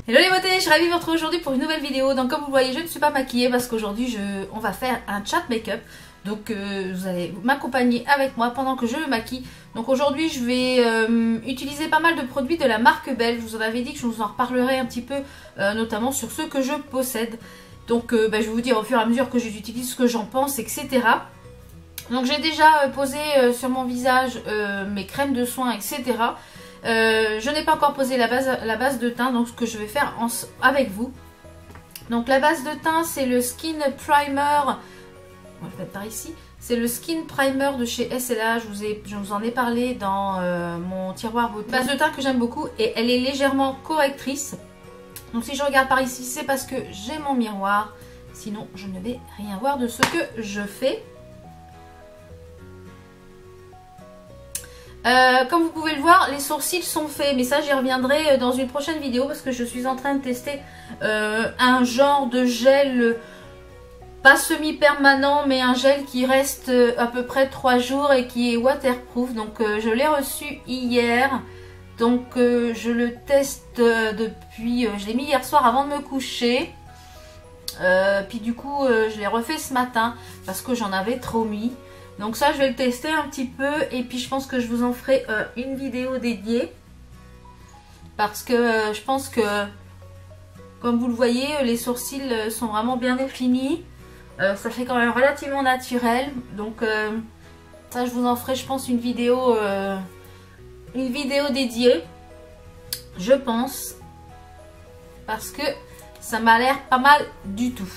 Hello les beautés, je suis ravie de vous retrouver aujourd'hui pour une nouvelle vidéo. Donc comme vous le voyez, je ne suis pas maquillée parce qu'aujourd'hui on va faire un chat make-up. Donc vous allez m'accompagner avec moi pendant que je me maquille. Donc aujourd'hui je vais utiliser pas mal de produits de la marque Belle. Je vous en avais dit que je vous en reparlerai un petit peu, notamment sur ceux que je possède. Donc je vais vous dire au fur et à mesure que j'utilise ce que j'en pense, etc. Donc j'ai déjà posé sur mon visage mes crèmes de soins, etc. Je n'ai pas encore posé la base de teint, donc ce que je vais faire avec vous. Donc la base de teint, c'est le Skin Primer. Je vais mettre par ici. C'est le Skin Primer de chez SLA. Je vous en ai parlé dans mon tiroir beauté. Base de teint que j'aime beaucoup et elle est légèrement correctrice. Donc si je regarde par ici, c'est parce que j'ai mon miroir. Sinon, je ne vais rien voir de ce que je fais. Comme vous pouvez le voir, les sourcils sont faits, mais ça j'y reviendrai dans une prochaine vidéo parce que je suis en train de tester un genre de gel, pas semi-permanent, mais un gel qui reste à peu près 3 jours et qui est waterproof. Donc je l'ai reçu hier, donc je le teste depuis, je l'ai mis hier soir avant de me coucher. Puis du coup je l'ai refait ce matin parce que j'en avais trop mis. Donc ça je vais le tester un petit peu et puis je pense que je vous en ferai une vidéo dédiée. Parce que je pense que, comme vous le voyez, les sourcils sont vraiment bien définis. Ça fait quand même relativement naturel. Donc ça je vous en ferai je pense une vidéo dédiée. Je pense. Parce que ça m'a l'air pas mal du tout.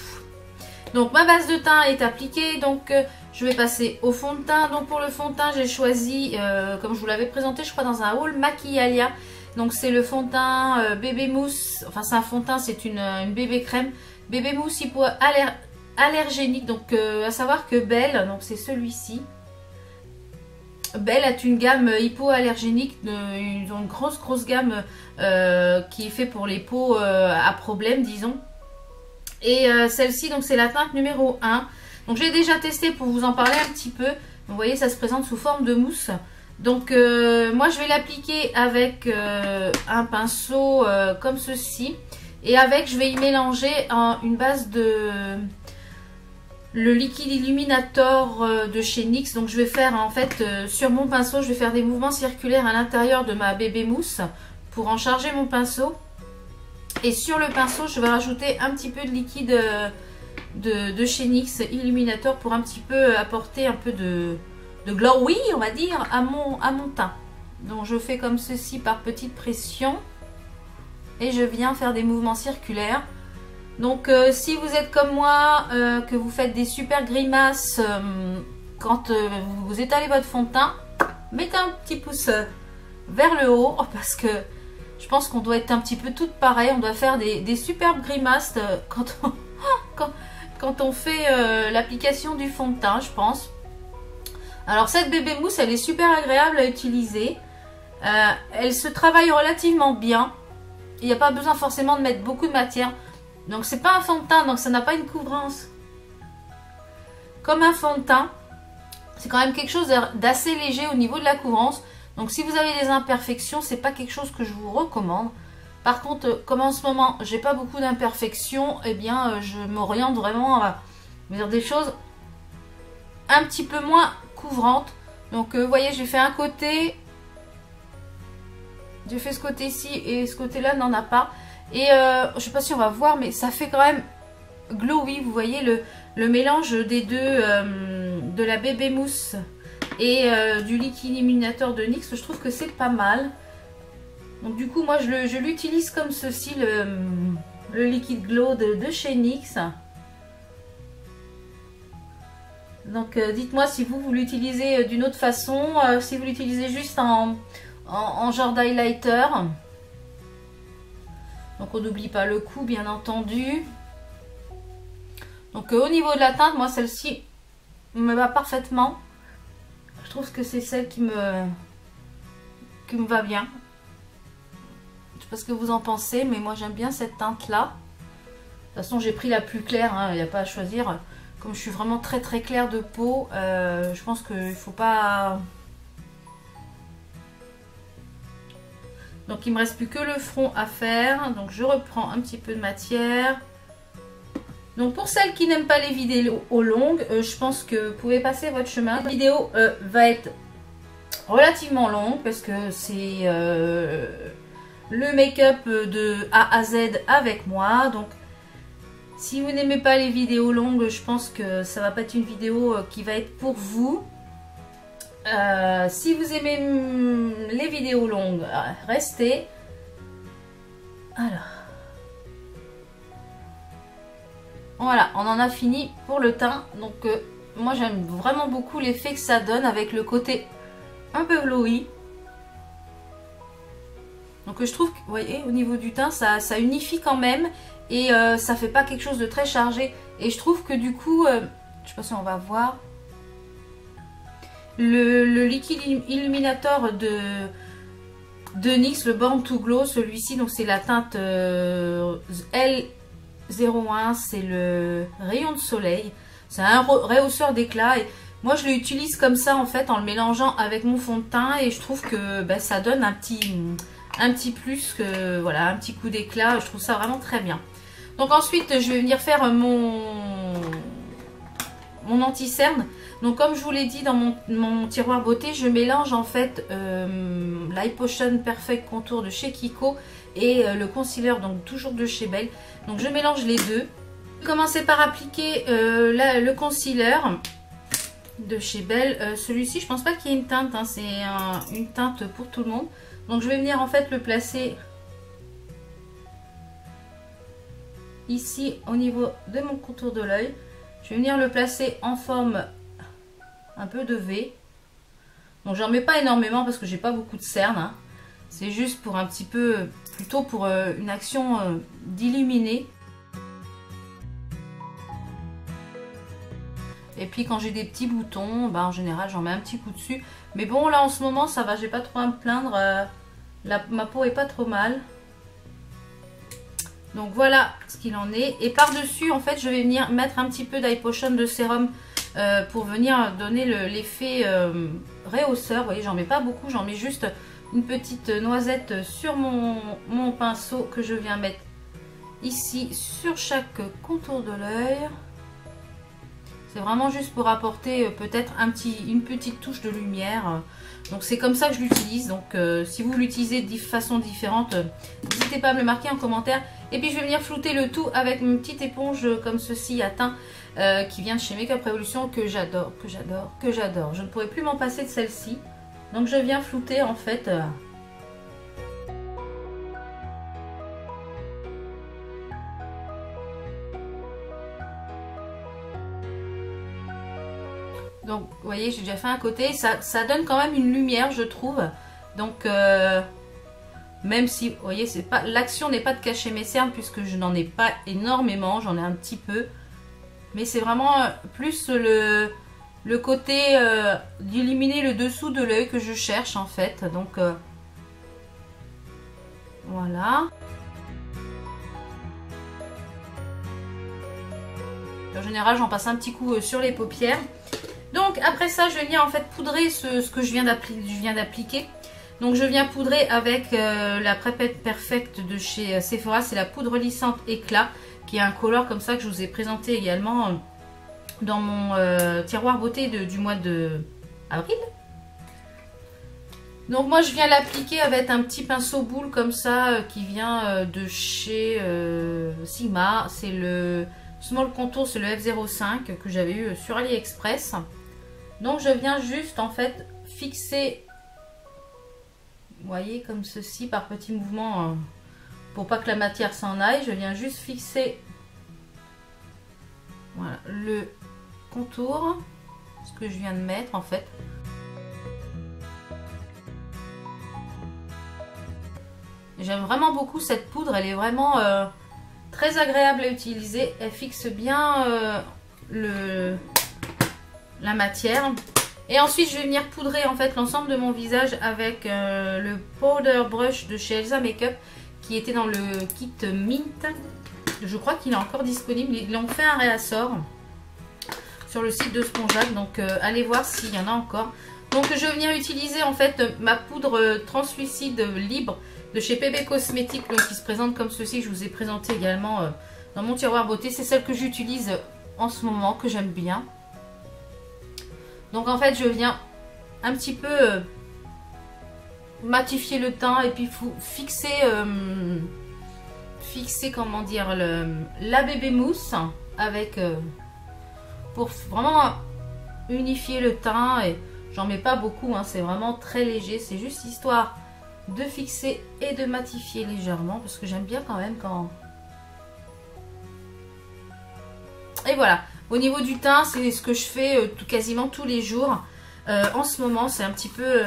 Donc ma base de teint est appliquée, donc je vais passer au fond de teint. Donc pour le fond de teint j'ai choisi, comme je vous l'avais présenté je crois dans un haul Maquillalia. Donc c'est le fond de teint bébé mousse, enfin c'est un fond de teint, c'est une bébé crème. Bébé mousse hypoallergénique, donc à savoir que Belle, donc c'est celui-ci. Belle a une gamme hypoallergénique, une grosse gamme qui est faite pour les peaux à problème disons. Et celle-ci, donc c'est la teinte numéro 1. Donc j'ai déjà testé pour vous en parler un petit peu. Vous voyez, ça se présente sous forme de mousse. Donc moi je vais l'appliquer avec un pinceau comme ceci. Et avec, je vais y mélanger une base de le liquide illuminator de chez NYX. Donc je vais faire en fait sur mon pinceau, je vais faire des mouvements circulaires à l'intérieur de ma bébé mousse pour en charger mon pinceau. Et sur le pinceau, je vais rajouter un petit peu de liquide de chez NYX Illuminator pour un petit peu apporter un peu de glowy, on va dire, à mon teint. Donc je fais comme ceci par petite pression. Et je viens faire des mouvements circulaires. Donc si vous êtes comme moi, que vous faites des super grimaces quand vous étalez votre fond de teint, mettez un petit pouce vers le haut parce que je pense qu'on doit être un petit peu toutes pareilles. On doit faire des superbes grimaces quand on fait l'application du fond de teint, je pense. Alors cette bébé mousse, elle est super agréable à utiliser. Elle se travaille relativement bien. Il n'y a pas besoin forcément de mettre beaucoup de matière. Donc c'est pas un fond de teint, donc ça n'a pas une couvrance comme un fond de teint. C'est quand même quelque chose d'assez léger au niveau de la couvrance. Donc si vous avez des imperfections, c'est pas quelque chose que je vous recommande. Par contre, comme en ce moment, j'ai pas beaucoup d'imperfections, eh bien je m'oriente vraiment à dire des choses un petit peu moins couvrantes. Donc vous voyez, j'ai fait un côté, j'ai fait ce côté-ci et ce côté-là n'en a pas. Et je sais pas si on va voir, mais ça fait quand même glowy. Vous voyez le mélange des deux, de la bébé mousse et du liquide illuminateur de NYX, je trouve que c'est pas mal. Donc du coup moi je l'utilise comme ceci, le liquide glow de chez NYX. Donc dites-moi si vous l'utilisez d'une autre façon, si vous l'utilisez juste en genre d'highlighter. Donc on n'oublie pas le coup bien entendu. Donc au niveau de la teinte, moi celle-ci me va parfaitement. Je trouve que c'est celle qui me va bien. Je sais pas ce que vous en pensez, mais moi j'aime bien cette teinte là. De toute façon j'ai pris la plus claire, il n'y a pas à choisir. Comme je suis vraiment très claire de peau, je pense qu'il ne faut pas... Donc il me reste plus que le front à faire. Donc je reprends un petit peu de matière. Donc pour celles qui n'aiment pas les vidéos longues, je pense que vous pouvez passer votre chemin. La vidéo va être relativement longue parce que c'est le make-up de A à Z avec moi. Donc si vous n'aimez pas les vidéos longues, je pense que ça va pas être une vidéo qui va être pour vous. Si vous aimez les vidéos longues, restez. Alors. Voilà, on en a fini pour le teint. Donc moi j'aime vraiment beaucoup l'effet que ça donne avec le côté un peu glowy. Donc je trouve que, vous voyez, au niveau du teint, ça unifie quand même. Et ça fait pas quelque chose de très chargé. Et je trouve que du coup, je sais pas si on va voir. Le liquide illuminator de NYX, le Born to Glow, celui-ci, donc c'est la teinte L01, c'est le rayon de soleil. C'est un rehausseur d'éclat. Et moi je l'utilise comme ça en fait en le mélangeant avec mon fond de teint. Et je trouve que ben, ça donne un petit plus, que voilà, un petit coup d'éclat. Je trouve ça vraiment très bien. Donc ensuite je vais venir faire mon anti-cerne. Donc comme je vous l'ai dit dans mon tiroir beauté, je mélange en fait l'Eye Potion Perfect Contour de chez Kiko et le concealer donc toujours de chez Belle. Donc je mélange les deux. Je vais commencer par appliquer le concealer de chez Belle. Celui-ci je pense pas qu'il y ait une teinte, hein, c'est une teinte pour tout le monde. Donc je vais venir en fait le placer ici au niveau de mon contour de l'œil. Je vais venir le placer en forme un peu de V. Donc j'en mets pas énormément parce que j'ai pas beaucoup de cernes, hein. C'est juste pour un petit peu, plutôt pour une action d'illuminer. Et puis quand j'ai des petits boutons, bah, en général j'en mets un petit coup dessus. Mais bon là en ce moment ça va, j'ai pas trop à me plaindre. Ma peau est pas trop mal. Donc voilà ce qu'il en est. Et par dessus en fait je vais venir mettre un petit peu d'Eye Potion de sérum pour venir donner l'effet rehausseur. Vous voyez, j'en mets pas beaucoup, j'en mets juste une petite noisette sur mon pinceau que je viens mettre ici sur chaque contour de l'œil. C'est vraiment juste pour apporter peut-être une petite touche de lumière. Donc c'est comme ça que je l'utilise. Donc si vous l'utilisez de façon différente, n'hésitez pas à me le marquer en commentaire. Et puis je vais venir flouter le tout avec une petite éponge comme ceci à teint qui vient de chez Makeup Revolution, que j'adore, que j'adore, que j'adore. Je ne pourrais plus m'en passer de celle-ci. Donc je viens flouter en fait. Donc vous voyez, j'ai déjà fait un côté. Ça donne quand même une lumière, je trouve. Donc même si, vous voyez, c'est pas, l'action n'est pas de cacher mes cernes puisque je n'en ai pas énormément, j'en ai un petit peu. Mais c'est vraiment plus le côté d'illuminer le dessous de l'œil que je cherche en fait. Donc voilà. En général, j'en passe un petit coup sur les paupières. Donc après ça, je vais venir en fait poudrer ce que je viens d'appliquer. Donc je viens poudrer avec la Prep Perfect de chez Sephora. C'est la poudre lissante éclat, qui est un color comme ça que je vous ai présenté également dans mon tiroir beauté du mois de avril. Donc moi je viens l'appliquer avec un petit pinceau boule comme ça qui vient de chez Sigma. C'est le Small Contour, c'est le F05 que j'avais eu sur AliExpress. Donc je viens juste en fait fixer, vous voyez, comme ceci, par petits mouvements, pour pas que la matière s'en aille. Je viens juste fixer, voilà, le contour, ce que je viens de mettre en fait. J'aime vraiment beaucoup cette poudre, elle est vraiment très agréable à utiliser. Elle fixe bien la matière. Et ensuite je vais venir poudrer en fait l'ensemble de mon visage avec le powder brush de chez Elsa Makeup, qui était dans le kit Mint. Je crois qu'il est encore disponible, ils l'ont fait un réassort sur le site de Spongeac, donc allez voir s'il y en a encore. Donc je vais venir utiliser en fait ma poudre translucide libre de chez PB Cosmétiques, donc qui se présente comme ceci, que je vous ai présenté également dans mon tiroir beauté. C'est celle que j'utilise en ce moment, que j'aime bien. Donc en fait, je viens un petit peu matifier le teint et puis fixer, comment dire, la bébé mousse avec pour vraiment unifier le teint. Et j'en mets pas beaucoup, hein, c'est vraiment très léger, c'est juste histoire de fixer et de matifier légèrement parce que j'aime bien quand même quand... Et voilà, au niveau du teint, c'est ce que je fais quasiment tous les jours. En ce moment, c'est un petit peu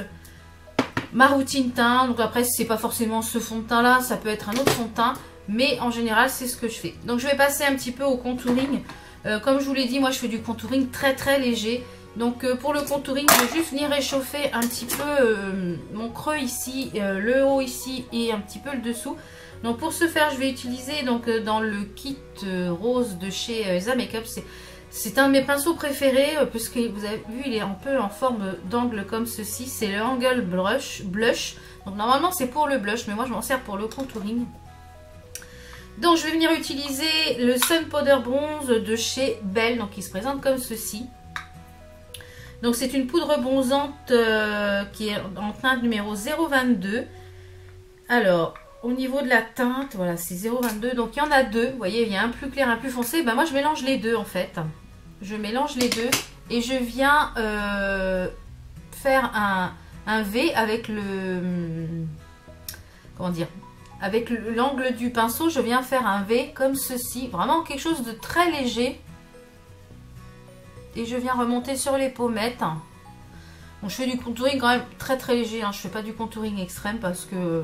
ma routine teint. Donc après, c'est pas forcément ce fond de teint là, ça peut être un autre fond de teint. Mais en général, c'est ce que je fais. Donc je vais passer un petit peu au contouring. Comme je vous l'ai dit, moi je fais du contouring très très léger. Donc pour le contouring, je vais juste venir réchauffer un petit peu mon creux ici, le haut ici et un petit peu le dessous. Donc pour ce faire, je vais utiliser donc dans le kit rose de chez Za Makeup. C'est un de mes pinceaux préférés puisque vous avez vu, il est un peu en forme d'angle comme ceci. C'est le Angle Blush. Donc normalement c'est pour le blush, mais moi je m'en sers pour le contouring. Donc je vais venir utiliser le Sun Powder Bronze de chez Belle, donc qui se présente comme ceci. Donc c'est une poudre bronzante qui est en teinte numéro 022. Alors au niveau de la teinte, voilà, c'est 022. Donc il y en a deux, vous voyez, il y a un plus clair, un plus foncé. Ben moi je mélange les deux en fait. Je mélange les deux et je viens faire un V avec le... Comment dire ? Avec l'angle du pinceau, je viens faire un V comme ceci. Vraiment quelque chose de très léger. Et je viens remonter sur les pommettes. Bon, je fais du contouring quand même très très léger. Hein. Je ne fais pas du contouring extrême parce que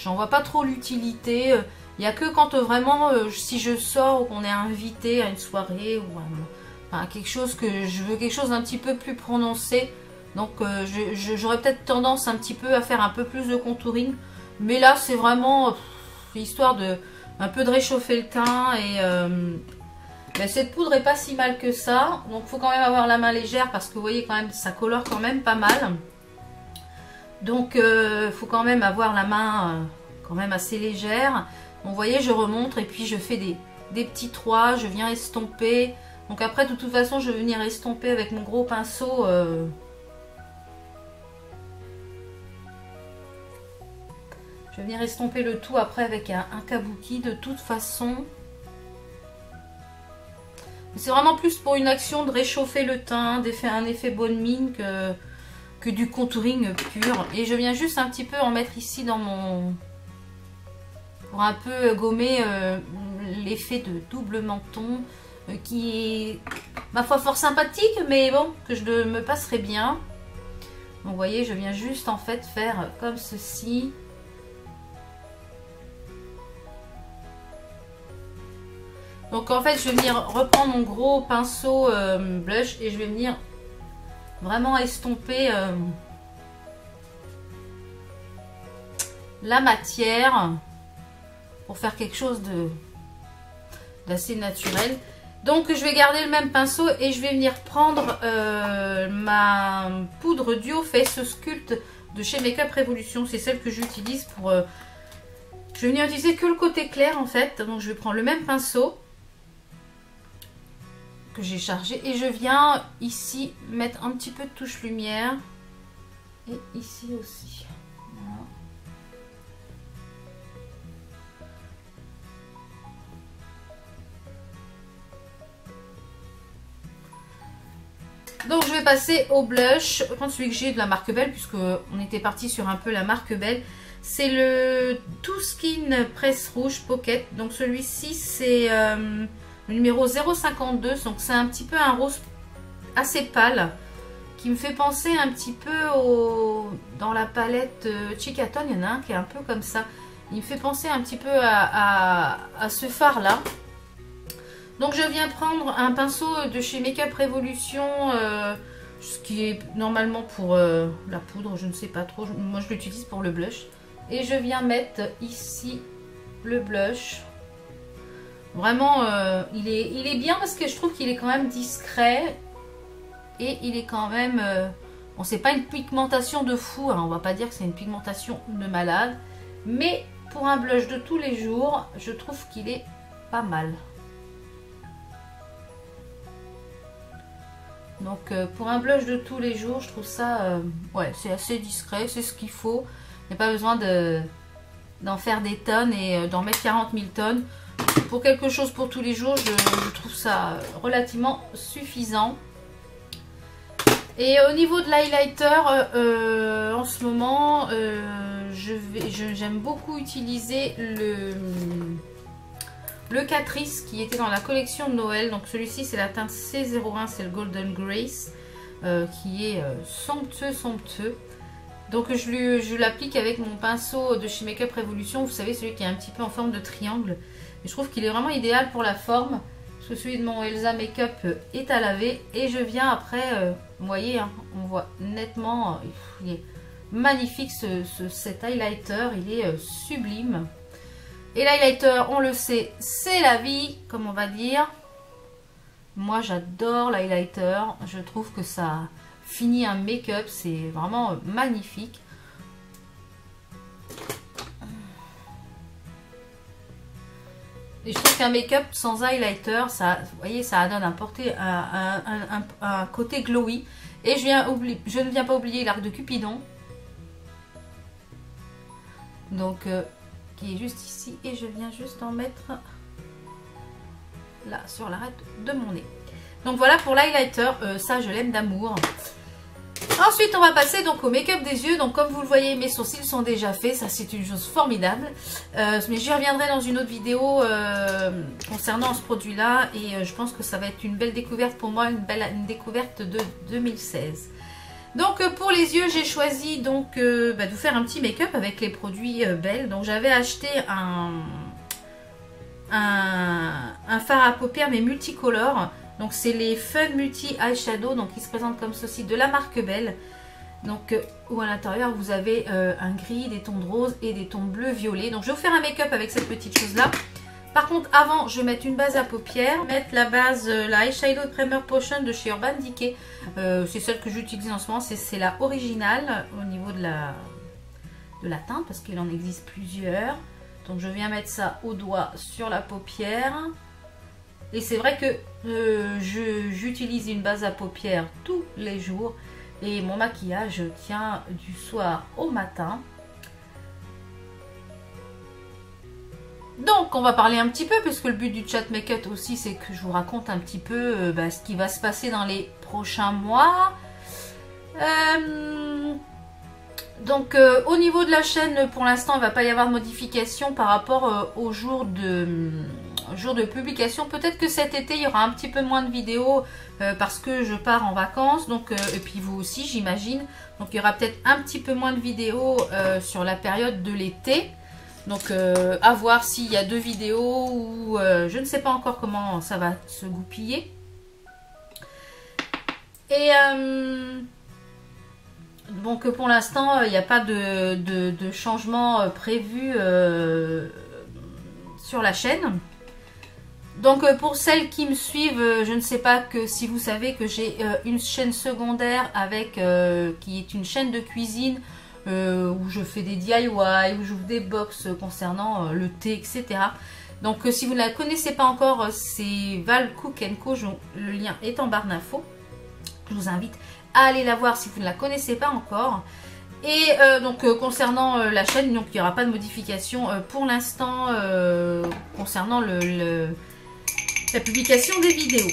j'en vois pas trop l'utilité. Il n'y a que quand vraiment, si je sors ou qu'on est invité à une soirée ou enfin, quelque chose que je veux quelque chose d'un petit peu plus prononcé. Donc j'aurais peut-être tendance un petit peu à faire un peu plus de contouring. Mais là c'est vraiment histoire de un peu de réchauffer le teint et... Ben, cette poudre est pas si mal que ça, donc il faut quand même avoir la main légère parce que vous voyez quand même ça colore quand même pas mal. Donc faut quand même avoir la main quand même assez légère. Donc, vous voyez, je remonte et puis je fais des petits traits, je viens estomper. Donc après de toute façon je vais venir estomper avec mon gros pinceau. Je vais venir estomper le tout après avec un kabuki de toute façon. C'est vraiment plus pour une action de réchauffer le teint, un effet bonne mine que du contouring pur. Et je viens juste un petit peu en mettre ici dans mon... pour un peu gommer l'effet de double menton qui est, ma foi, fort sympathique, mais bon, que je me passerai bien. Donc vous voyez, je viens juste en fait faire comme ceci. Donc en fait je vais venir reprendre mon gros pinceau blush et je vais venir vraiment estomper la matière pour faire quelque chose d'assez naturel. Donc je vais garder le même pinceau et je vais venir prendre ma poudre Duo Face Sculpt de chez Makeup Revolution. C'est celle que j'utilise pour... je vais venir utiliser que le côté clair en fait. Donc je vais prendre le même pinceau que j'ai chargé et je viens ici mettre un petit peu de touche lumière et ici aussi. Voilà. Donc je vais passer au blush, prendre celui que j'ai de la marque Belle puisque on était parti sur un peu la marque Belle. C'est le Too Skin Presse Rouge Pocket. Donc celui-ci c'est le numéro 052, donc c'est un petit peu un rose assez pâle qui me fait penser un petit peu dans la palette Chicaton, il y en a un qui est un peu comme ça. Il me fait penser un petit peu à ce fard là. Donc je viens prendre un pinceau de chez Makeup Revolution, ce qui est normalement pour la poudre, je ne sais pas trop, moi je l'utilise pour le blush. Et je viens mettre ici le blush. Vraiment, il est bien parce que je trouve qu'il est quand même discret. Et il est quand même... bon, c'est pas une pigmentation de fou. Hein, on va pas dire que c'est une pigmentation de malade. Mais pour un blush de tous les jours, je trouve qu'il est pas mal. Donc pour un blush de tous les jours, je trouve ça, ouais, c'est assez discret, c'est ce qu'il faut. Il n'y a pas besoin d'en faire des tonnes et d'en mettre 40 000 tonnes. Pour quelque chose pour tous les jours, je trouve ça relativement suffisant. Et au niveau de l'highlighter, en ce moment, j'aime beaucoup utiliser le Catrice qui était dans la collection de Noël. Donc celui-ci, c'est la teinte C01, c'est le Golden Grace, qui est somptueux. Donc je l'applique avec mon pinceau de chez Makeup Revolution, vous savez, celui qui est un petit peu en forme de triangle. Et je trouve qu'il est vraiment idéal pour la forme, parce que celui de mon Elsa Makeup est à laver. Et je viens après, vous voyez, hein, on voit nettement, il est magnifique cet highlighter, il est sublime. Et l'highlighter, on le sait, c'est la vie, comme on va dire. Moi, j'adore l'highlighter, je trouve que ça finit un make-up, c'est vraiment magnifique. Et je trouve qu'un make-up sans highlighter, ça, vous voyez, ça donne un côté glowy. Et je ne viens pas oublier l'arc de Cupidon. Donc, qui est juste ici. Et je viens juste en mettre là, sur l'arête de mon nez. Donc voilà pour l'highlighter, ça je l'aime d'amour. Ensuite on va passer donc au make-up des yeux. Donc comme vous le voyez, mes sourcils sont déjà faits, ça c'est une chose formidable. Mais j'y reviendrai dans une autre vidéo concernant ce produit là. Et je pense que ça va être une belle découverte pour moi, une découverte de 2016. Donc pour les yeux, j'ai choisi donc de vous faire un petit make-up avec les produits Belle. Donc j'avais acheté un fard à paupières mais multicolore. Donc c'est les Fun Multi Eyeshadow, donc ils se présentent comme ceci, de la marque Belle. Donc où à l'intérieur vous avez un gris, des tons de rose et des tons bleu violet. Donc je vais vous faire un make-up avec cette petite chose là. Par contre avant je vais mettre une base à paupières, mettre la base, la Eyeshadow Primer Potion de chez Urban Decay. C'est celle que j'utilise en ce moment, c'est la originale au niveau de la teinte parce qu'il en existe plusieurs. Donc je viens mettre ça au doigt sur la paupière. Et c'est vrai que j'utilise une base à paupières tous les jours. Et mon maquillage tient du soir au matin. Donc on va parler un petit peu, puisque le but du chat make-up aussi c'est que je vous raconte un petit peu ce qui va se passer dans les prochains mois. Donc au niveau de la chaîne, pour l'instant il ne va pas y avoir de modification par rapport au jour de publication. Peut-être que cet été il y aura un petit peu moins de vidéos parce que je pars en vacances, donc et puis vous aussi j'imagine. Donc il y aura peut-être un petit peu moins de vidéos sur la période de l'été. Donc à voir s'il y a 2 vidéos ou je ne sais pas encore comment ça va se goupiller. Et donc pour l'instant il n'y a pas de changement prévu sur la chaîne. Donc pour celles qui me suivent, je ne sais pas si vous savez que j'ai une chaîne secondaire avec qui est une chaîne de cuisine où je fais des DIY, où j'ouvre des box concernant le thé, etc. Donc si vous ne la connaissez pas encore, c'est Val Cook & Co. Le lien est en barre d'infos. Je vous invite à aller la voir si vous ne la connaissez pas encore. Et donc concernant la chaîne, donc il n'y aura pas de modification pour l'instant concernant la publication des vidéos.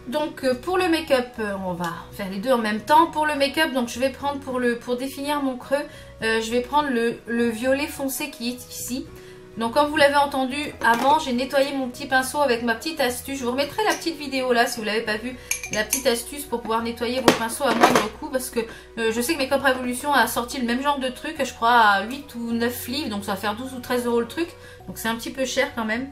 Donc pour le make-up, on va faire les deux en même temps. Pour le make-up, donc je vais prendre pour définir mon creux, je vais prendre le violet foncé qui est ici. Donc comme vous l'avez entendu avant, j'ai nettoyé mon petit pinceau avec ma petite astuce. Je vous remettrai la petite vidéo là si vous ne l'avez pas vue. La petite astuce pour pouvoir nettoyer vos pinceaux à moindre coût. Parce que je sais que Makeup Revolution a sorti le même genre de truc, je crois à 8 ou 9 livres. Donc ça va faire 12 ou 13 € le truc. Donc c'est un petit peu cher quand même.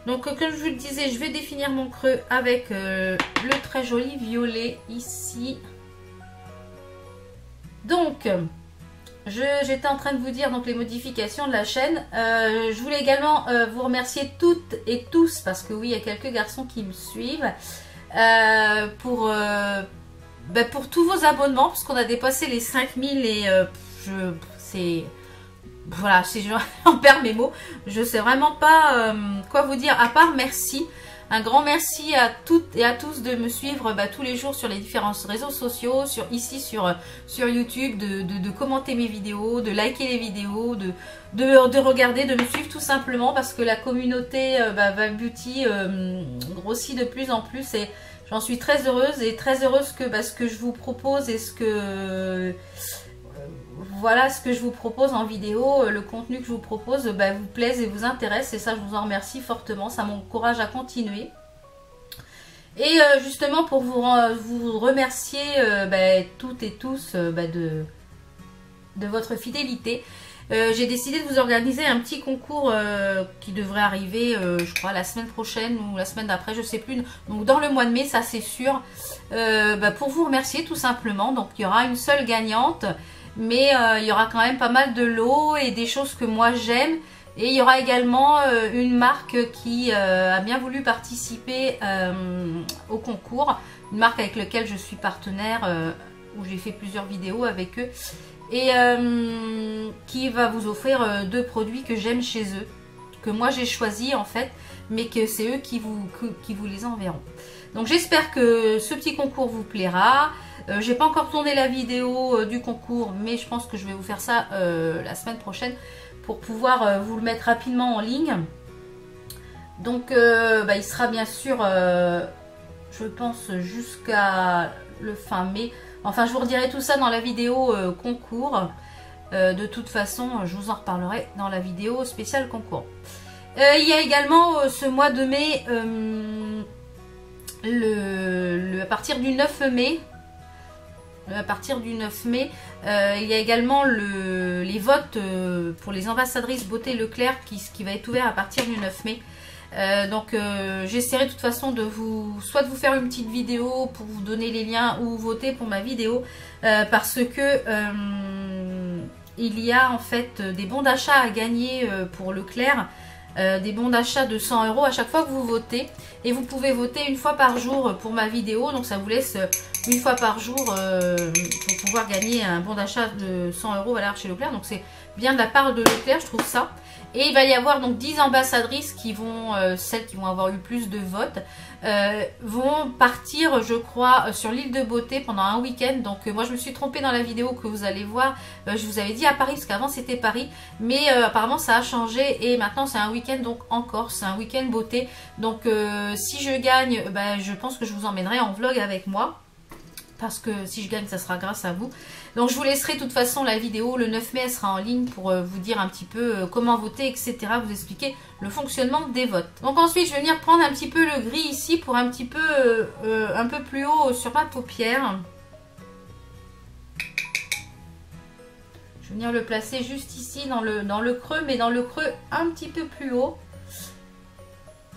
Donc comme je vous le disais, je vais définir mon creux avec le très joli violet ici. Donc j'étais en train de vous dire donc les modifications de la chaîne. Je voulais également vous remercier toutes et tous, parce que oui, il y a quelques garçons qui me suivent, pour pour tous vos abonnements, parce qu'on a dépassé les 5000 et c'est... Voilà, si j'en perds mes mots, je sais vraiment pas quoi vous dire, à part merci. Un grand merci à toutes et à tous de me suivre tous les jours sur les différents réseaux sociaux, ici sur YouTube, de commenter mes vidéos, de liker les vidéos, de regarder, de me suivre tout simplement parce que la communauté Beauty grossit de plus en plus et j'en suis très heureuse que ce que je vous propose et ce que... Voilà ce que je vous propose en vidéo, le contenu que je vous propose vous plaise et vous intéresse et ça je vous en remercie fortement, ça m'encourage à continuer. Et justement pour vous remercier toutes et tous de votre fidélité, j'ai décidé de vous organiser un petit concours qui devrait arriver je crois la semaine prochaine ou la semaine d'après, je sais plus, donc dans le mois de mai, ça c'est sûr, pour vous remercier tout simplement. Donc il y aura une seule gagnante. Mais il y aura quand même pas mal de lots et des choses que moi j'aime. Et il y aura également une marque qui a bien voulu participer au concours. Une marque avec laquelle je suis partenaire, où j'ai fait plusieurs vidéos avec eux. Et qui va vous offrir 2 produits que j'aime chez eux. Que moi j'ai choisi en fait, mais que c'est eux qui vous les enverront. Donc j'espère que ce petit concours vous plaira. J'ai pas encore tourné la vidéo du concours, mais je pense que je vais vous faire ça la semaine prochaine pour pouvoir vous le mettre rapidement en ligne. Donc il sera bien sûr, je pense, jusqu'à le fin mai. Enfin, je vous redirai tout ça dans la vidéo concours. De toute façon, je vous en reparlerai dans la vidéo spéciale concours. Il y a également ce mois de mai, à partir du 9 mai, il y a également les votes pour les ambassadrices beauté Leclerc qui va être ouvert à partir du 9 mai. Donc j'essaierai de toute façon soit de vous faire une petite vidéo pour vous donner les liens ou voter pour ma vidéo parce que il y a en fait des bons d'achat à gagner pour Leclerc. Des bons d'achat de 100 € à chaque fois que vous votez. Et vous pouvez voter une fois par jour pour ma vidéo. Donc ça vous laisse une fois par jour pour pouvoir gagner un bon d'achat de 100 € valeur chez Leclerc. Donc c'est bien de la part de Leclerc, je trouve ça. Et il va y avoir donc 10 ambassadrices qui vont, celles qui vont avoir eu plus de votes, vont partir, je crois, sur l'île de Beauté pendant un week-end. Donc moi je me suis trompée dans la vidéo que vous allez voir. Je vous avais dit à Paris, parce qu'avant c'était Paris. Mais apparemment ça a changé et maintenant c'est un week-end donc en Corse, c'est un week-end beauté. Donc si je gagne, je pense que je vous emmènerai en vlog avec moi. Parce que si je gagne, ça sera grâce à vous. Donc je vous laisserai de toute façon la vidéo. Le 9 mai, elle sera en ligne pour vous dire un petit peu comment voter, etc. Vous expliquer le fonctionnement des votes. Donc ensuite, je vais venir prendre un petit peu le gris ici pour un petit peu, un peu plus haut sur ma paupière. Je vais venir le placer juste ici dans le creux, mais dans le creux un petit peu plus haut.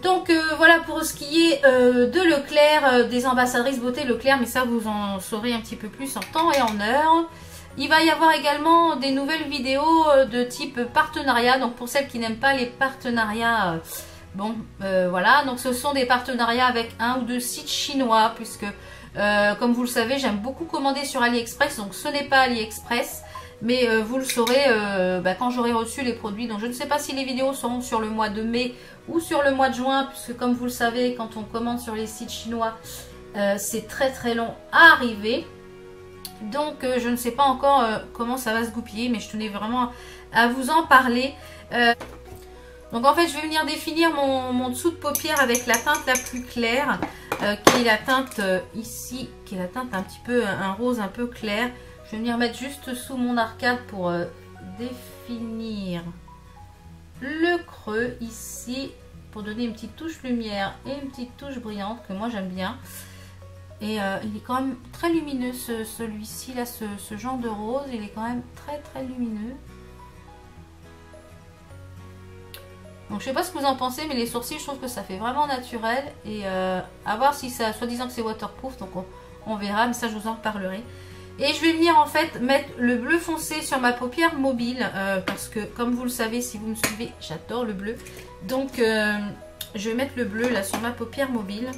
Donc voilà pour ce qui est de Leclerc, des ambassadrices beauté Leclerc, mais ça vous en saurez un petit peu plus en temps et en heure. Il va y avoir également des nouvelles vidéos de type partenariat, donc pour celles qui n'aiment pas les partenariats, voilà, donc ce sont des partenariats avec 1 ou 2 sites chinois, puisque comme vous le savez, j'aime beaucoup commander sur AliExpress, donc ce n'est pas AliExpress. Mais vous le saurez quand j'aurai reçu les produits. Donc je ne sais pas si les vidéos seront sur le mois de mai ou sur le mois de juin. Puisque comme vous le savez, quand on commande sur les sites chinois, c'est très très long à arriver. Donc je ne sais pas encore comment ça va se goupiller. Mais je tenais vraiment à vous en parler. Donc en fait je vais venir définir mon dessous de paupière avec la teinte la plus claire. Qui est la teinte ici. Qui est la teinte un petit peu, un rose un peu clair. Je vais venir mettre juste sous mon arcade pour définir le creux ici. Pour donner une petite touche lumière et une petite touche brillante que moi j'aime bien. Et il est quand même très lumineux celui-ci, là, ce genre de rose. Il est quand même très très lumineux. Donc je sais pas ce que vous en pensez, mais les sourcils, je trouve que ça fait vraiment naturel. Et à voir si ça, soi-disant que c'est waterproof, donc on verra, mais ça je vous en reparlerai. Et je vais venir en fait mettre le bleu foncé sur ma paupière mobile. Parce que comme vous le savez, si vous me suivez, j'adore le bleu. Donc je vais mettre le bleu là sur ma paupière mobile.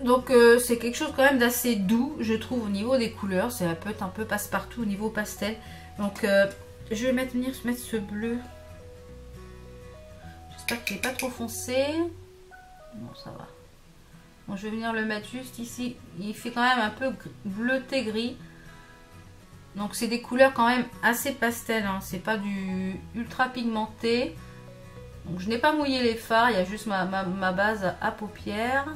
Donc c'est quelque chose quand même d'assez doux, je trouve, au niveau des couleurs. Ça peut être un peu passe-partout au niveau pastel. Donc je vais venir mettre ce bleu. J'espère qu'il n'est pas trop foncé. Non, ça va. Bon, je vais venir le mettre juste ici. Il fait quand même un peu bleuté gris. Donc c'est des couleurs quand même assez pastel. Hein. C'est pas du ultra pigmenté. Donc je n'ai pas mouillé les fards. Il y a juste ma base à paupières.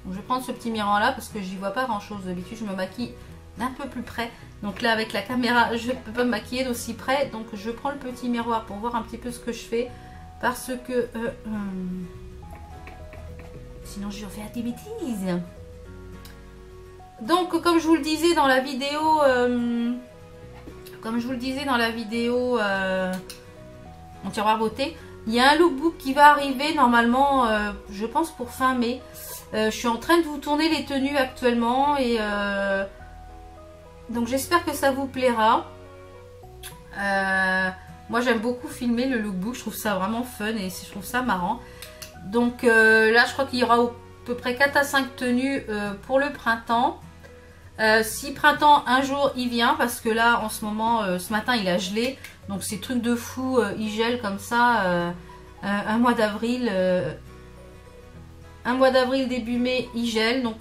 Je vais prendre ce petit miroir là parce que j'y vois pas grand chose. D'habitude je me maquille d'un peu plus près. Donc là avec la caméra je ne peux pas me maquiller d'aussi près. Donc je prends le petit miroir pour voir un petit peu ce que je fais. Parce que sinon je vais faire des bêtises. Donc comme je vous le disais dans la vidéo mon tiroir beauté, il y a un lookbook qui va arriver normalement je pense pour fin mai. Je suis en train de vous tourner les tenues actuellement et donc j'espère que ça vous plaira. Moi j'aime beaucoup filmer le lookbook, je trouve ça vraiment fun et je trouve ça marrant. Donc là je crois qu'il y aura à peu près 4 à 5 tenues pour le printemps. Si printemps un jour il vient, parce que là en ce moment, ce matin il a gelé, donc ces trucs de fou, il gèle comme ça, un mois d'avril début mai il gèle, donc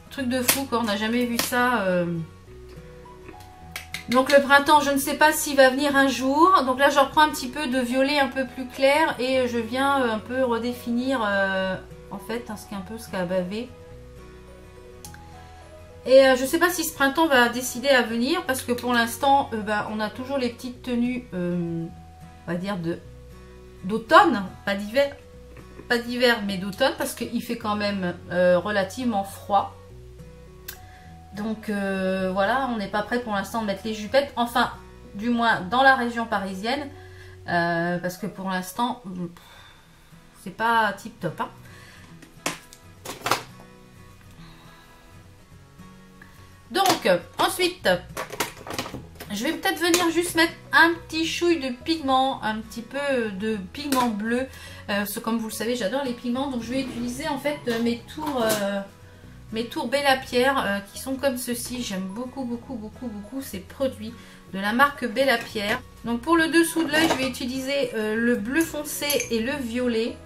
truc de fou quoi, on n'a jamais vu ça. Donc le printemps je ne sais pas s'il va venir un jour, donc là je reprends un petit peu de violet un peu plus clair et je viens un peu redéfinir en fait ce qui est un peu ce qu'a bavé. Et je ne sais pas si ce printemps va décider à venir parce que pour l'instant on a toujours les petites tenues on va dire d'automne, pas d'hiver mais d'automne parce qu'il fait quand même relativement froid. Donc voilà, on n'est pas prêt pour l'instant de mettre les jupettes, enfin du moins dans la région parisienne parce que pour l'instant c'est pas tip top hein. Donc, ensuite, je vais peut-être venir juste mettre un petit chouille de pigment, un petit peu de pigment bleu. Parce que comme vous le savez, j'adore les pigments. Donc, je vais utiliser en fait mes tours Bella Pierre qui sont comme ceci. J'aime beaucoup ces produits de la marque Bella Pierre. Donc, pour le dessous de l'œil, je vais utiliser le bleu foncé et le violet.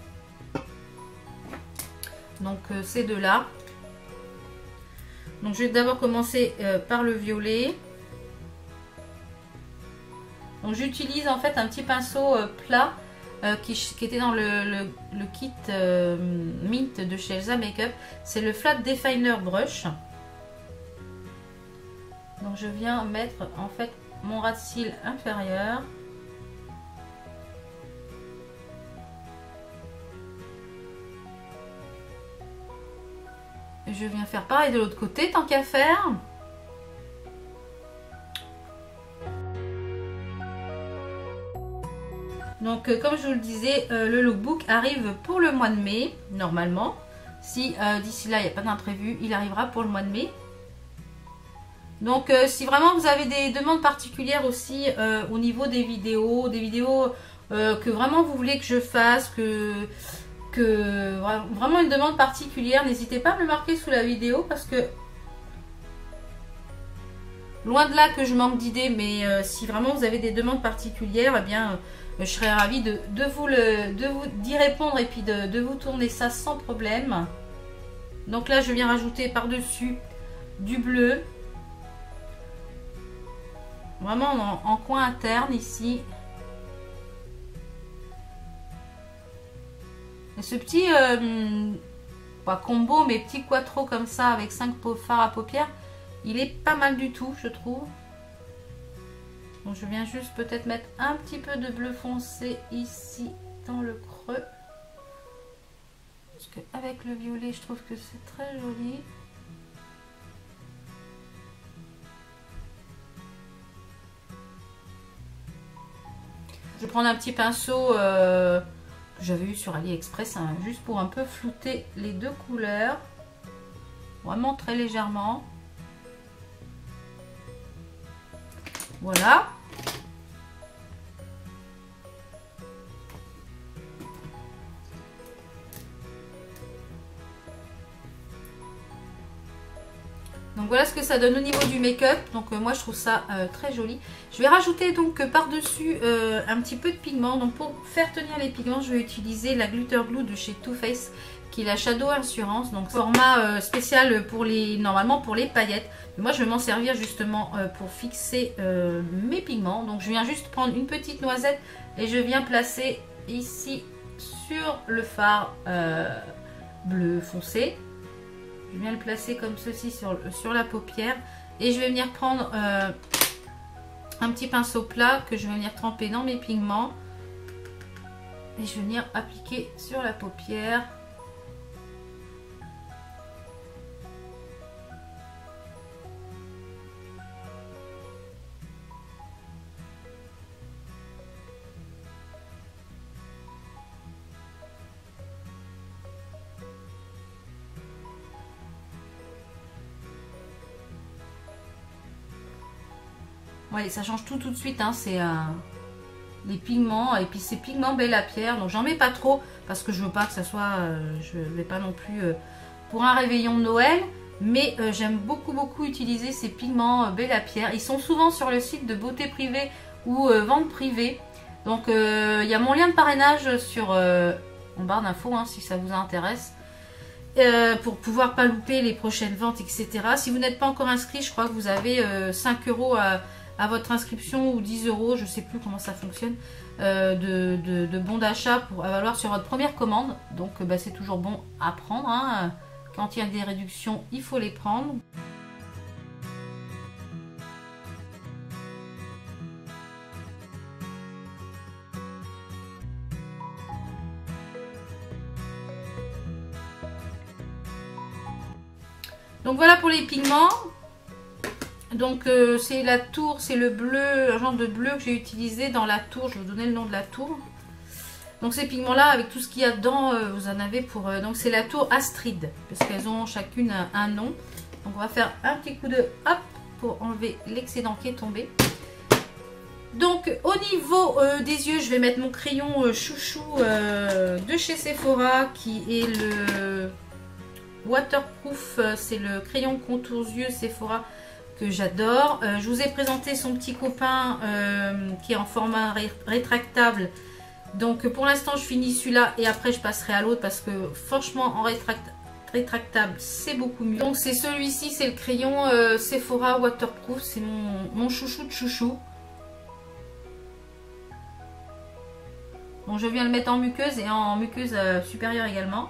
Donc, ces deux-là. Donc je vais d'abord commencer par le violet. Donc j'utilise en fait un petit pinceau plat qui était dans le kit Mint de chez Elsa Makeup. C'est le Flat Definer Brush. Donc je viens mettre en fait mon ras de cils inférieur. Je viens faire pareil de l'autre côté, tant qu'à faire. Donc, comme je vous le disais, le lookbook arrive pour le mois de mai, normalement. Si d'ici là, il n'y a pas d'imprévu, il arrivera pour le mois de mai. Donc, si vraiment vous avez des demandes particulières aussi au niveau des vidéos que vraiment vous voulez que je fasse, vraiment une demande particulière, n'hésitez pas à me le marquer sous la vidéo parce que loin de là que je manque d'idées, mais si vraiment vous avez des demandes particulières, eh bien je serais ravie d'y répondre et puis de vous tourner ça sans problème. Donc là je viens rajouter par dessus du bleu, vraiment en coin interne ici. Et ce petit pas combo mais petit quattro comme ça avec 5 fards à paupières, il est pas mal du tout je trouve. Donc je viens juste peut-être mettre un petit peu de bleu foncé ici dans le creux. Parce qu'avec le violet je trouve que c'est très joli. Je vais prendre un petit pinceau que j'avais eu sur AliExpress, hein, juste pour un peu flouter les deux couleurs. Vraiment très légèrement. Voilà. Donc voilà ce que ça donne au niveau du make-up. Donc moi je trouve ça très joli. Je vais rajouter donc par-dessus un petit peu de pigment. Donc pour faire tenir les pigments, je vais utiliser la Glitter Glue de chez Too Faced, qui est la Shadow Assurance. Donc format spécial pour normalement pour les paillettes. Mais moi je vais m'en servir justement pour fixer mes pigments. Donc je viens juste prendre une petite noisette et je viens placer ici sur le fard bleu foncé. Je viens le placer comme ceci sur la paupière. Et je vais venir prendre un petit pinceau plat que je vais venir tremper dans mes pigments. Et je vais venir appliquer sur la paupière. Ouais, ça change tout de suite, hein. C'est les pigments, et puis ces pigments Bella Pierre, donc j'en mets pas trop parce que je veux pas que ça soit, je vais pas non plus pour un réveillon de Noël, mais j'aime beaucoup utiliser ces pigments Bella Pierre. Ils sont souvent sur le site de Beauté Privée ou Vente Privée, donc il y a mon lien de parrainage en barre d'infos, hein, si ça vous intéresse. Pour pouvoir pas louper les prochaines ventes, etc. Si vous n'êtes pas encore inscrit, je crois que vous avez 5 € à votre inscription ou 10 €, je sais plus comment ça fonctionne, de bons d'achat à valoir sur votre première commande. Donc c'est toujours bon à prendre, hein. Quand il y a des réductions, il faut les prendre. Donc voilà pour les pigments. Donc c'est la tour, c'est le bleu, un genre de bleu que j'ai utilisé dans la tour. Je vais vous donner le nom de la tour. Donc ces pigments là, avec tout ce qu'il y a dedans, vous en avez pour... donc c'est la tour Astrid, parce qu'elles ont chacune un nom. Donc on va faire un petit coup de hop pour enlever l'excédent qui est tombé. Donc au niveau des yeux, je vais mettre mon crayon chouchou de chez Sephora, qui est le Waterproof. C'est le crayon contour yeux Sephora que j'adore. Je vous ai présenté son petit copain qui est en format rétractable. Donc pour l'instant je finis celui-là et après je passerai à l'autre, parce que franchement en rétractable c'est beaucoup mieux. Donc c'est celui-ci, c'est le crayon Sephora Waterproof, c'est mon chouchou de chouchou. Bon, je viens le mettre en muqueuse et en muqueuse supérieure également.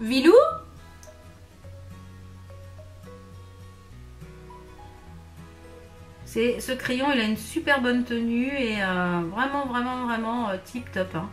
Vilou, ce crayon, il a une super bonne tenue et vraiment tip top, hein.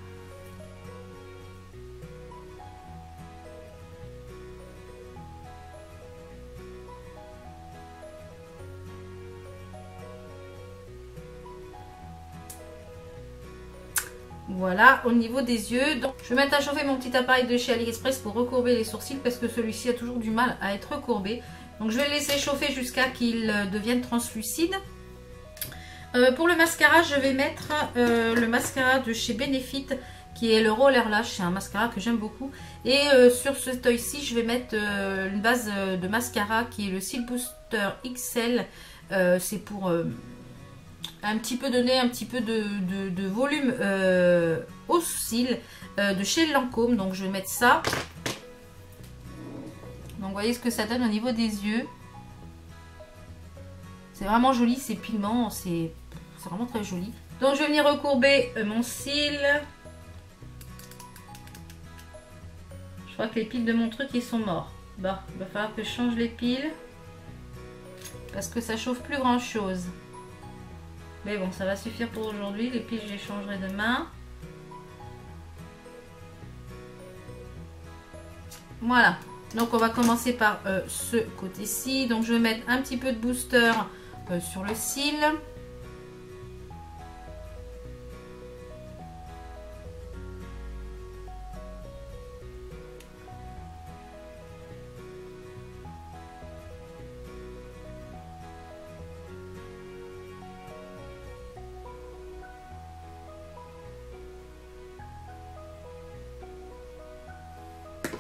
Voilà, au niveau des yeux. Donc, je vais mettre à chauffer mon petit appareil de chez AliExpress pour recourber les sourcils, parce que celui-ci a toujours du mal à être recourbé. Donc je vais le laisser chauffer jusqu'à qu'il devienne translucide. Pour le mascara, je vais mettre le mascara de chez Benefit, qui est le Roller Lash. C'est un mascara que j'aime beaucoup. Et sur cet œil-ci, je vais mettre une base de mascara qui est le Seal Booster XL. C'est pour... un petit peu donner un petit peu de volume aux cils de chez Lancôme. Donc je vais mettre ça. Donc vous voyez ce que ça donne au niveau des yeux. C'est vraiment joli, ces pigments, c'est vraiment très joli. Donc je vais venir recourber mon cil. Je crois que les piles de mon truc ils sont morts. Bon, il va falloir que je change les piles, parce que ça chauffe plus grand chose. Mais bon, ça va suffire pour aujourd'hui. Les piles, je les changerai demain. Voilà. Donc on va commencer par ce côté-ci. Donc je vais mettre un petit peu de booster sur le cil.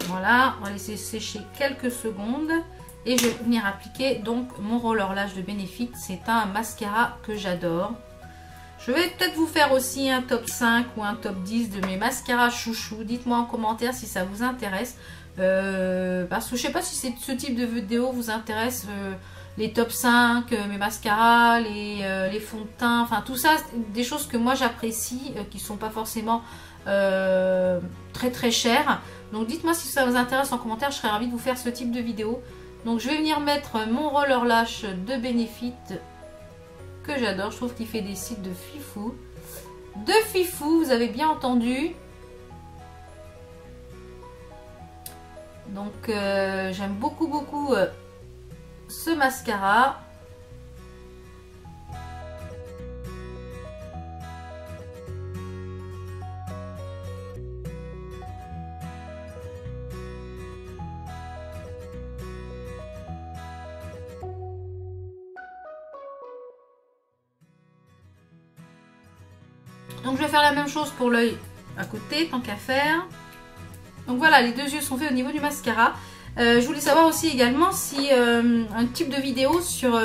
Voilà, on va laisser sécher quelques secondes et je vais venir appliquer donc mon roller lash de Benefit. C'est un mascara que j'adore. Je vais peut-être vous faire aussi un top 5 ou un top 10 de mes mascaras chouchou. Dites-moi en commentaire si ça vous intéresse. Parce que je ne sais pas si ce type de vidéo vous intéresse. Les top 5, mes mascaras, les fonds de teint, enfin tout ça, des choses que moi j'apprécie, qui ne sont pas forcément très très chères. Donc dites-moi si ça vous intéresse en commentaire, je serais ravie de vous faire ce type de vidéo. Donc je vais venir mettre mon roller lash de Benefit que j'adore, je trouve qu'il fait des cils de fifou. De fifou, vous avez bien entendu. Donc j'aime beaucoup ce mascara. Donc je vais faire la même chose pour l'œil à côté, tant qu'à faire. Donc voilà, les deux yeux sont faits au niveau du mascara. Je voulais savoir aussi également si un type de vidéo sur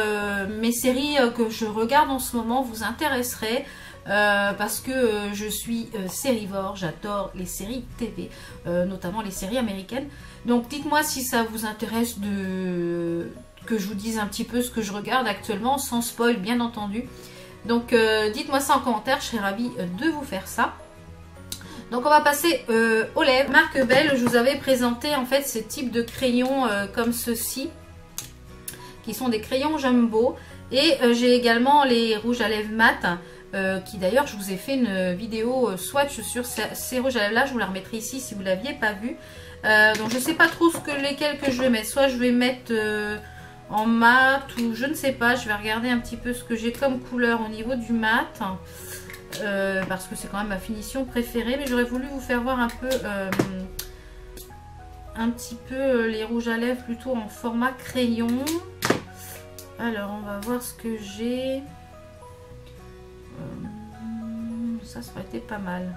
mes séries que je regarde en ce moment vous intéresserait. Parce que je suis sérivore, j'adore les séries TV, notamment les séries américaines. Donc dites-moi si ça vous intéresse que je vous dise un petit peu ce que je regarde actuellement, sans spoil bien entendu. Donc dites-moi ça en commentaire, je serais ravie de vous faire ça. Donc on va passer aux lèvres. Marque Belle, je vous avais présenté en fait ces types de crayons comme ceux-ci, qui sont des crayons jumbo. Et j'ai également les rouges à lèvres mat, qui d'ailleurs je vous ai fait une vidéo swatch sur ces rouges à lèvres là, je vous la remettrai ici si vous ne l'aviez pas vu. Donc je ne sais pas trop lesquels que je vais mettre, soit je vais mettre en mat ou je ne sais pas, je vais regarder un petit peu ce que j'ai comme couleur au niveau du mat. Parce que c'est quand même ma finition préférée, mais j'aurais voulu vous faire voir un petit peu les rouges à lèvres plutôt en format crayon. Alors on va voir ce que j'ai. Ça aurait été pas mal.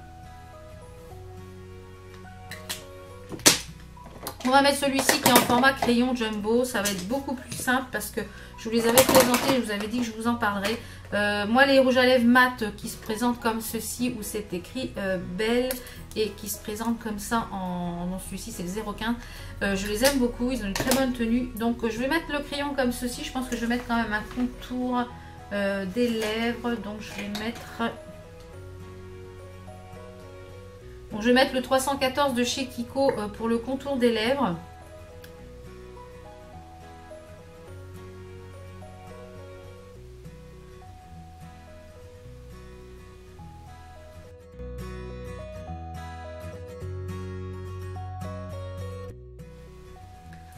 On va mettre celui-ci qui est en format crayon jumbo, ça va être beaucoup plus simple parce que je vous les avais présentés, je vous avais dit que je vous en parlerai. Moi les rouges à lèvres mat qui se présentent comme ceci, où c'est écrit Belle, et qui se présentent comme ça non, celui-ci c'est le 015, je les aime beaucoup, ils ont une très bonne tenue. Donc je vais mettre le crayon comme ceci, je pense que je vais mettre quand même un contour des lèvres, donc je vais mettre... Donc, je vais mettre le 314 de chez Kiko pour le contour des lèvres.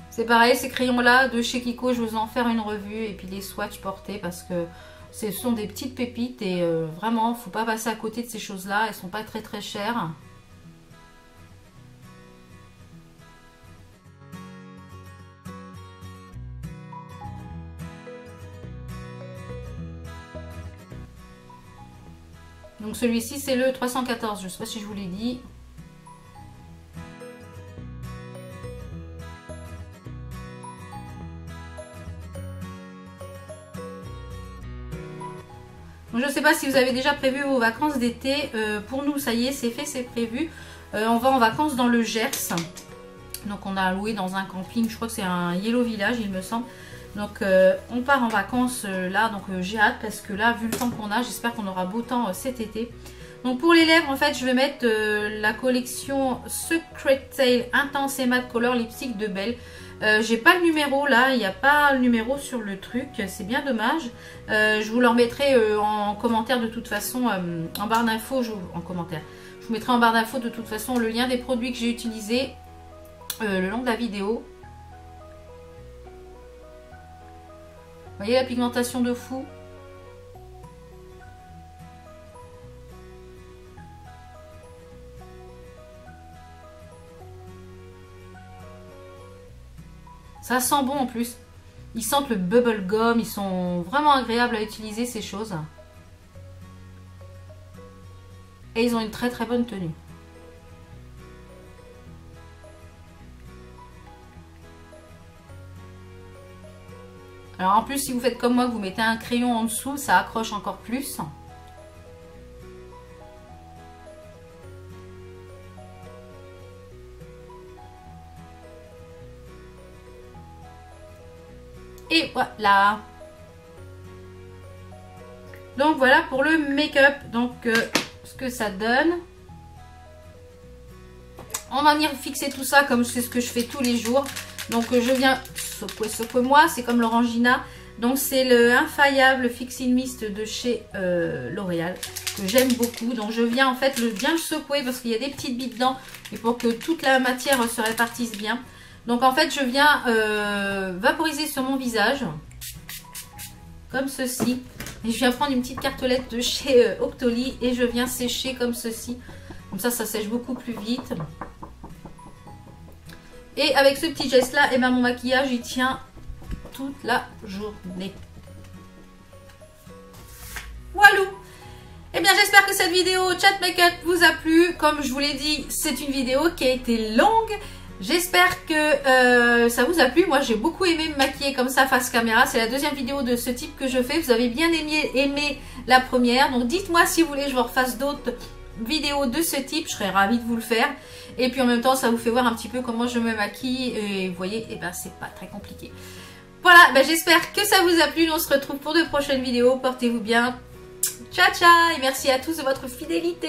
C'est pareil, ces crayons-là de chez Kiko, je vous en faire une revue et puis les swatchs portés parce que ce sont des petites pépites et vraiment, il ne faut pas passer à côté de ces choses-là. Elles ne sont pas très très chères. Donc celui-ci c'est le 314, je ne sais pas si je vous l'ai dit. Donc, je ne sais pas si vous avez déjà prévu vos vacances d'été. Pour nous ça y est, c'est fait, c'est prévu. On va en vacances dans le Gers. Donc on a loué dans un camping, je crois que c'est un Yellow Village il me semble. Donc on part en vacances là, donc j'ai hâte parce que là vu le temps qu'on a, j'espère qu'on aura beau temps cet été. Donc pour les lèvres en fait je vais mettre la collection Secret Tail Intense et Matte Color Lipstick de Belle. J'ai pas le numéro là, il n'y a pas le numéro sur le truc, c'est bien dommage. Je vous le remettrai en commentaire de toute façon, en barre d'infos, je vous mettrai en barre d'infos de toute façon le lien des produits que j'ai utilisés. le long de la vidéo. Vous voyez la pigmentation de fou? Ça sent bon en plus. Ils sentent le bubble gum. Ils sont vraiment agréables à utiliser ces choses. Et ils ont une très très bonne tenue. Alors en plus, si vous faites comme moi, vous mettez un crayon en dessous, ça accroche encore plus. Et voilà. Donc voilà pour le make-up. Donc ce que ça donne. On va venir fixer tout ça comme c'est ce que je fais tous les jours. Donc je viens secouer moi, c'est comme l'Orangina. Donc c'est le Infaillible Fixing Mist de chez L'Oréal que j'aime beaucoup. Donc je viens en fait bien le secouer parce qu'il y a des petites billes dedans et pour que toute la matière se répartisse bien. Donc en fait je viens vaporiser sur mon visage comme ceci. Et je viens prendre une petite cartolette de chez Octoly et je viens sécher comme ceci. Comme ça sèche beaucoup plus vite. Et avec ce petit geste là, et ben mon maquillage il tient toute la journée. Voilà. Et bien j'espère que cette vidéo chat make-up vous a plu. Comme je vous l'ai dit, c'est une vidéo qui a été longue. J'espère que ça vous a plu. Moi j'ai beaucoup aimé me maquiller comme ça face caméra. C'est la deuxième vidéo de ce type que je fais. Vous avez bien aimé la première. Donc dites-moi si vous voulez que je vous refasse d'autres vidéos de ce type. Je serais ravie de vous le faire. Et puis en même temps ça vous fait voir un petit peu comment je me maquille. Et vous voyez, et ben c'est pas très compliqué. Voilà, ben, j'espère que ça vous a plu. On se retrouve pour de prochaines vidéos. Portez-vous bien. Ciao ciao et merci à tous de votre fidélité.